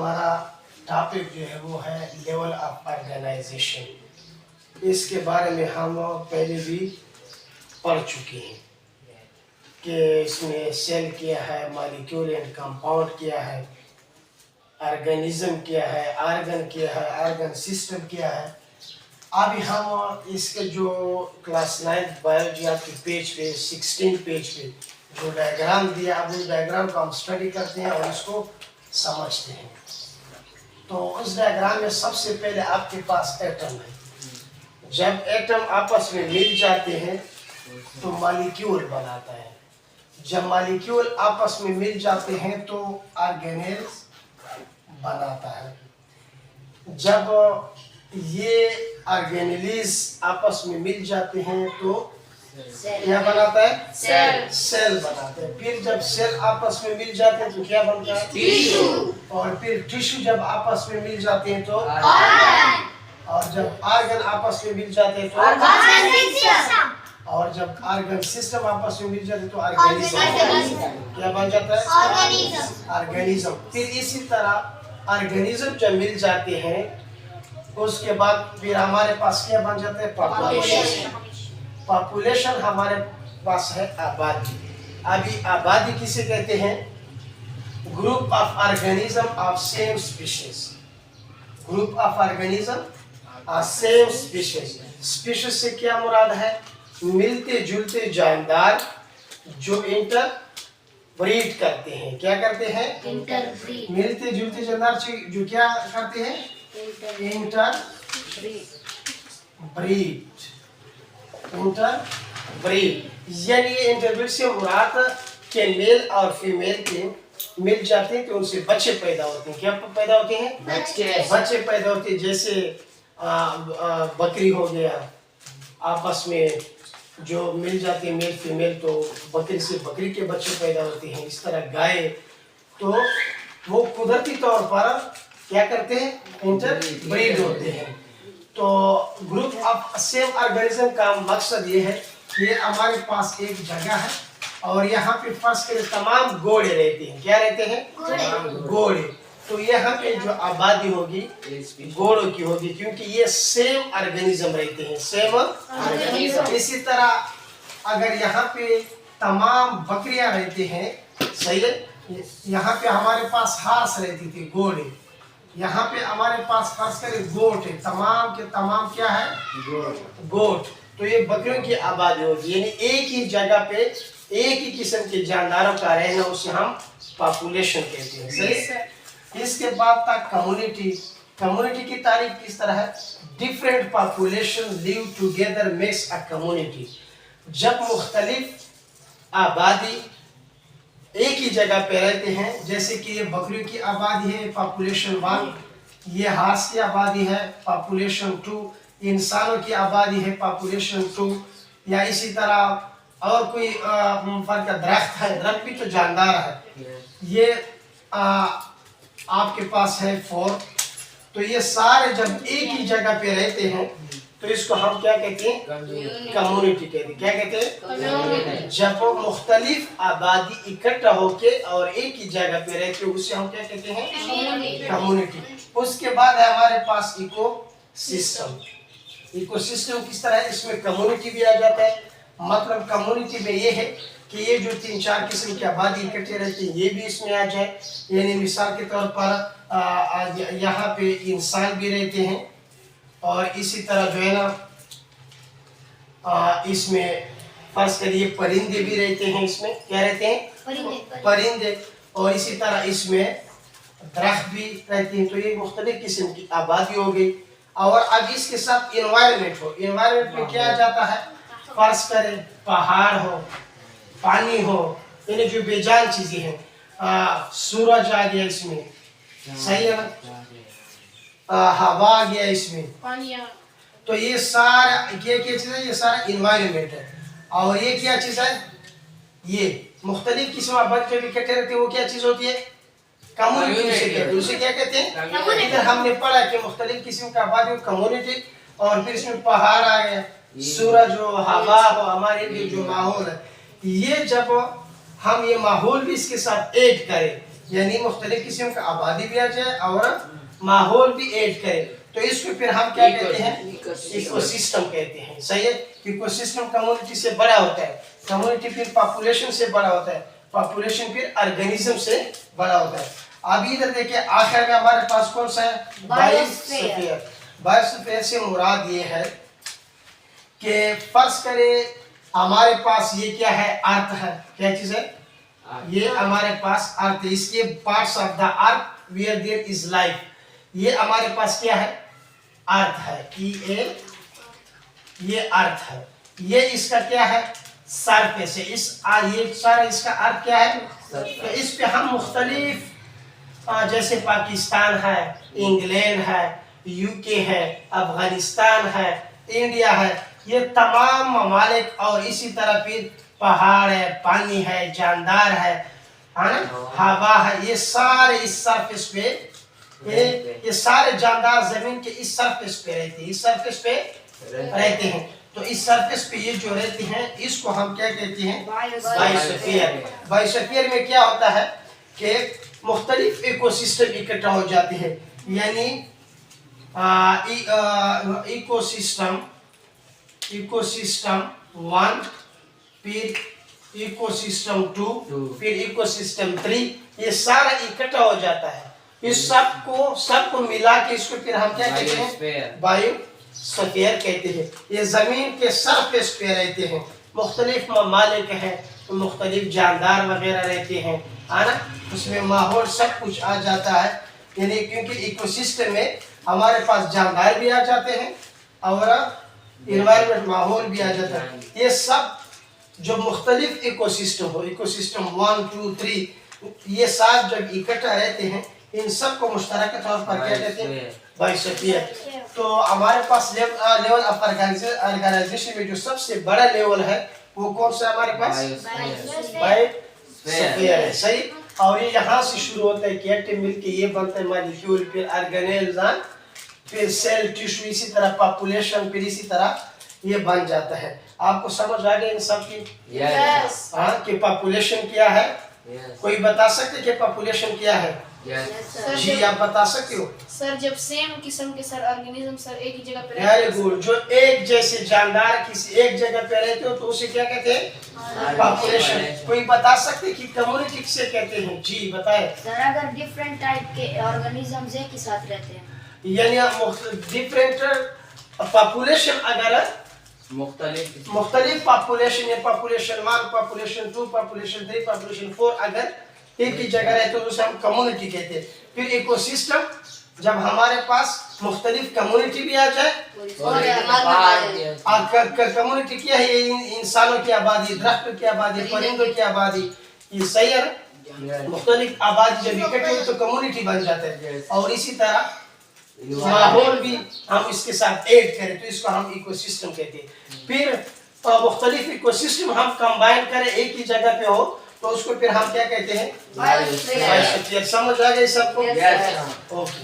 हमारा टॉपिक जो है वो है लेवल ऑफ ऑर्गेनाइजेशन। इसके बारे में हम पहले भी पढ़ चुके हैं कि इसमें सेल क्या है, मॉलिक्यूल एंड कंपाउंड क्या है, ऑर्गेनिज्म क्या है, ऑर्गन क्या है, ऑर्गन सिस्टम क्या है। अभी हम इसके जो क्लास 9 बायोलॉजी आपके पेज पे 16 पेज पे जो डायग्राम दिया, अब उस डायग्राम को हम स्टडी करते हैं और इसको समझते हैं। तो उस डायग्राम में सबसे पहले आपके पास एटम है। जब एटम आपस में मिल जाते हैं तो मॉलिक्यूल बनाता है। जब मॉलिक्यूल आपस में मिल जाते हैं तो ऑर्गेनेल्स बनाता है। जब ये ऑर्गेनेल्स आपस में मिल जाते हैं तो क्या बनाता है? सेल बनाते हैं। फिर जब सेल आपस में मिल जाते हैं तो क्या बनता है? टिश्यू। और फिर टिश्यू जब आपस में मिल जाते हैं तो ऑर्गन। और जब ऑर्गन आपस में मिल जाते हैं तो ऑर्गन सिस्टम। और जब ऑर्गन सिस्टम आपस में मिल जाते हैं तो ऑर्गेनिज्म। क्या बन जाता है? ऑर्गेनिज्म। फिर इसी तरह ऑर्गेनिज्म जब मिल जाते हैं उसके बाद फिर हमारे पास क्या बन जाता है? पॉपुलेशन। पॉपुलेशन हमारे पास है आबादी। अभी आबादी किसे कहते हैं? Group of organism of same species. Group of organism of same species. Species से क्या मुराद है? मिलते जुलते जानदार जो इंटर ब्रीड करते हैं। क्या करते हैं? इंटरब्रीड। मिलते जुलते जानदार जो क्या करते हैं? Inter breed. इंटरब्रीड यानी इंटरब्रीड से मुराद के मेल और फीमेल के मिल जाते हैं तो उनसे बच्चे पैदा होते हैं। क्या पैदा होते हैं? बच्चे पैदा होते हैं। जैसे बकरी हो गया, आपस में जो मिल जाते हैं मेल फीमेल तो बकरी से बकरी के बच्चे पैदा होते हैं। इस तरह गाय तो वो कुदरती तौर पर क्या करते हैं? इंटरब्रीड होते हैं। तो ग्रुप ऑफ सेम ऑर्गेनिज्म का मकसद ये है कि हमारे पास एक जगह है और यहाँ पे फर्स्ट के तमाम घोड़े रहते हैं। क्या रहते हैं? घोड़े। तो यहाँ पे जो आबादी होगी घोड़ों की होगी क्योंकि ये सेम ऑर्गेनिज्म रहते हैं। Same organism. इसी तरह अगर यहाँ पे तमाम बकरियां रहते हैं, सही है, यहाँ पे हमारे पास हार्स रहती थी, घोड़े। यहाँ पे हमारे पास खास कर गोट है। तमाम के तमाम क्या है? गोट। तो ये बकरियों की आबादी होगी यानी एक ही जगह पे एक ही किस्म के जानदारों का रहना, उसे हम पॉपुलेशन कहते हैं। सही। इसके बाद तक कम्युनिटी। कम्युनिटी की तारीफ किस तरह है? Different population live together makes a community. जब मुख्तलिफ आबादी एक ही जगह पे रहते हैं, जैसे कि ये बकरियों की आबादी है पॉपुलेशन 1, ये हार्स की आबादी है पॉपुलेशन 2, इंसानों की आबादी है पॉपुलेशन 2, या इसी तरह और कोई फर्क है, दरख्त है, दरख्त भी तो जानदार है, ये आपके पास है 4। तो ये सारे जब एक ही जगह पे रहते हैं तो इसको हम क्या कहते हैं? कम्युनिटी कहते हैं। क्या कहते हैं? जब वो मुख्तलिफ आबादी इकट्ठा होके और एक ही जगह पे रहते हैं उसे हम क्या कहते हैं? कम्युनिटी। उसके बाद है हमारे पास इको सिस्टम। इको सिस्टम किस तरह है? इसमें कम्युनिटी भी आ जाता है। मतलब कम्युनिटी में ये है कि ये जो 3-4 किस्म की आबादी इकट्ठे रहती है ये भी इसमें आ जाए। यानी मिसाल के तौर पर यहाँ पे इंसान भी रहते हैं और इसी तरह जो है ना इसमें फर्ज करिए परिंदे भी रहते हैं। इसमें क्या रहते हैं? परिंदे। और इसी तरह इसमें दरख्त भी रहते हैं। तो ये मुख्तलिफ किस्म की आबादी हो गई। और अब इसके साथ इन्वायरमेंट हो। इन्वायरमेंट में क्या आ जाता है? फर्ज करें पहाड़ हो, पानी हो, यानी जो बेजान चीजें हैं। सूरज आ गया इसमें, सही है ना, हवा आ गया इसमें, तो ये सारा क्या चीज है? ये सारा इन्वायरमेंट है। और ये क्या चीज है? ये मुख्तलिफ किस्म बच्चे भी इकट्ठे रहते हैं, वो क्या चीज होती है? कम्युनिटी उसे कहते हैं। उसे क्या कहते हैं? इधर हमने पढ़ा कि मुख्तलिफ किस्म का आबादी कम्युनिटी, और फिर इसमें पहाड़ आ गया, सूरज हो, हवा हो, हमारे लिए जो माहौल है, ये जब हम ये माहौल भी इसके साथ ऐड करें यानी मुख्तलिफ किस्म का आबादी भी आ जाए और माहौल भी ऐड करे, तो इसको फिर हम क्या कहते हैं? इकोसिस्टम कहते हैं। सही है। इकोसिस्टम कम्युनिटी से बड़ा होता है, कम्युनिटी फिर पॉपुलेशन से बड़ा होता है, पॉपुलेशन फिर ऑर्गेनिज्म से बड़ा होता है। अब इधर देखिए आखिर में हमारे पास कौन सा है? बायोस्फीयर। बायोस्फीयर से मुराद ये है कि फर्ज करे हमारे पास ये क्या है? अर्थ है। क्या चीज है? ये हमारे पास अर्थ है। इसके parts of the earth where there is life. ये हमारे पास क्या है? अर्थ है कि ये अर्थ है। ये इसका क्या है? सरफेस है। ये सारा इसका अर्थ क्या है? तो इस पे हम मुख्तलिफ जैसे पाकिस्तान है, इंग्लैंड है, यूके है, अफगानिस्तान है, इंडिया है, ये तमाम ममालिक और इसी तरह फिर पहाड़ है, पानी है, जानदार है ना, हवा है, ये सारे इस सरफेस पे ये सारे जानदार जमीन के इस सरफेस पे रहते हैं, इस सरफेस पे रहते हैं। तो इस सरफेस पे ये जो रहते हैं इसको हम क्या कहते हैं? बायोस्फीयर। बायोस्फीयर में क्या होता है कि मुख्तलिफ इकोसिस्टम इकट्ठा हो जाते हैं, यानी इकोसिस्टम 1, फिर इकोसिस्टम 2, फिर इकोसिस्टम 3, ये सारा इकट्ठा हो जाता है। इस सबको मिला के इसको फिर हम क्या कहते हैं? बायोस्फीयर कहते हैं। ये जमीन के सरफेस पे रहते हैं, मुख्तलिफ ममालिक हैं, मुख्तलिफ जानदार वगैरह रहते हैं, है ना, उसमें माहौल सब कुछ आ जाता है। यानी क्योंकि इकोसिस्टम में हमारे पास जानदार भी आ जाते हैं और इन्वायरमेंट माहौल भी आ जाता है। ये सब जो मुख्तलिफ इकोसिस्टम हो, इकोसिस्टम 1, 2, 3, ये साथ जब इकट्ठा रहते हैं इन सब को मुश्तरक तौर पर क्या कहते हैं? बायोस्फीयर। तो हमारे पास लेवल ऑफ ऑर्गेनाइजेशन में जो सबसे बड़ा लेवल है वो कौन सा हमारे पास? बायोस्फीयर है। सही। और ये यहाँ से शुरू होता है, कैट मिल के ये बनता है मॉलिक्यूल, फिर ऑर्गेनेल्स, फिर सेल, टिश्यू, इसी तरह पॉपुलेशन, फिर इसी तरह ये बन जाता है। आपको समझ आ गया इन सब की? हाँ, कि पॉपुलेशन क्या है? कोई बता सकते कि पॉपुलेशन क्या है? जी आप बता सकते हो? सर जब सेम किस्म के सर ऑर्गेनिज्म सर एक ही जगह पे रहते वेरी गुड। जो एक जैसे जानदार किसी एक जगह पे रहते हो तो उसे क्या कहते हैं? पॉपुलेशन। कोई बता सकते कि कम्युनिटी किसे कहते हैं? जी बताएं। सर अगर डिफरेंट टाइप के ऑर्गेनिजम्स एक ही साथ रहते हैं, यानी डिफरेंट पॉपुलेशन, अगर मुख्तलिफ पॉपुलेशन या पॉपुलेशन 1, पॉपुलेशन 2, पॉपुलेशन 3, पॉपुलेशन 4 अगर एक ही जगह रहते तो उसे हम कम्युनिटी कहते हैं। फिर इकोसिस्टम, जब हमारे पास मुख्तलिफ कम्युनिटी भी आ जाए, कम्युनिटी क्या है? इंसानों की आबादी, दरख्तों की आबादी, परिंदों की आबादी, ये सही है ना? मुख्तलिफ आबादी जब इकट्ठे हो तो कम्युनिटी बन जाता है। और इसी तरह माहौल भी हम इसके साथ ऐड करें तो इसको हम इकोसिस्टम कहते हैं। फिर मुख्तलिफ इकोसिस्टम हम कंबाइन करें एक ही जगह पे हो तो उसको फिर हम क्या कहते हैं? बायोस्फीयर। समझ आ गई सबको? ओके।